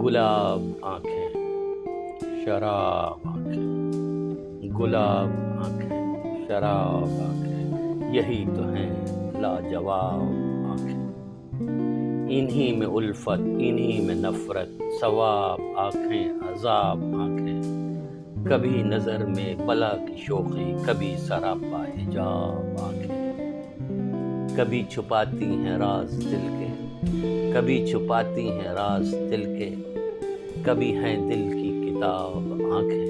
گلاب آنکھیں، شراب آنکھیں، گلاب آنکھیں، شراب آنکھیں، یہی تو ہیں لاجواب آنکھیں۔ انہی میں الفت، انہی میں نفرت، ثواب آنکھیں، عذاب آنکھیں۔ کبھی نظر میں بلا کی شوخی، کبھی سراپا حجاب آنکھیں۔ کبھی چھپاتی ہیں راز دل کے، کبھی چھپاتی ہیں راز دل کے، کبھی ہیں دل کی کتاب آنکھیں۔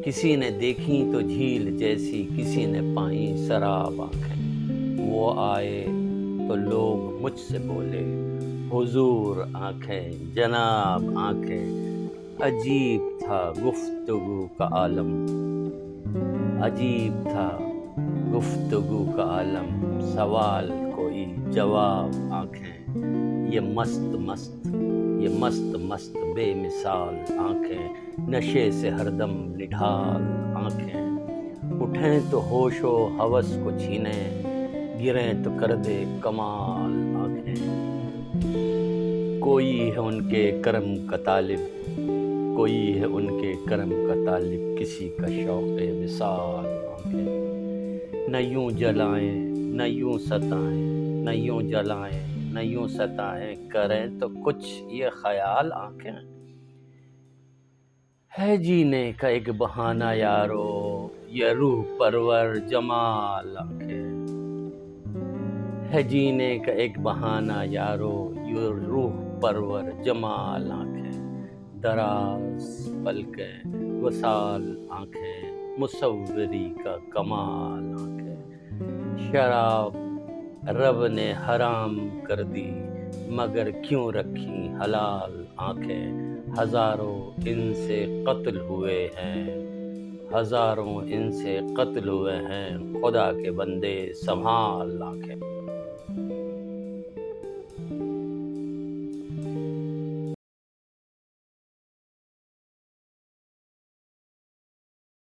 کسی نے دیکھی تو جھیل جیسی، کسی نے پائیں سراب آنکھیں۔ وہ آئے تو لوگ مجھ سے بولے، حضور آنکھیں، جناب آنکھیں۔ عجیب تھا گفتگو کا عالم، عجیب تھا گفتگو کا عالم، سوال کوئی جواب آنکھیں۔ یہ مست مست بے مثال آنکھیں، نشے سے ہر دم نڈھال آنکھیں۔ اٹھیں تو ہوش و ہوس کو چھینیں، گریں تو کر دے کمال آنکھیں۔ کوئی ہے ان کے کرم کا طالب، کوئی ہے ان کے کرم کا طالب، کسی کا شوق وصال آنکھیں۔ نہ یوں جلائیں نہ یوں ستائیں، نہ یوں جلائیں نہ یوں ستائیں، کریں تو کچھ یہ خیال آنکھیں۔ ہے جینے کا ایک بہانہ یارو، یہ روح پرور جمال آنکھیں۔ ہے جینے کا ایک بہانہ یارو، یہ روح پرور جمال آنکھیں۔ دراز پلکیں وصال آنکھیں، مصوری کا کمال آنکھیں۔ شراب رب نے حرام کر دی، مگر کیوں رکھی حلال آنکھیں۔ ہزاروں ان سے قتل ہوئے ہیں، ہزاروں ان سے قتل ہوئے ہیں، خدا کے بندے سنبھال آنکھیں۔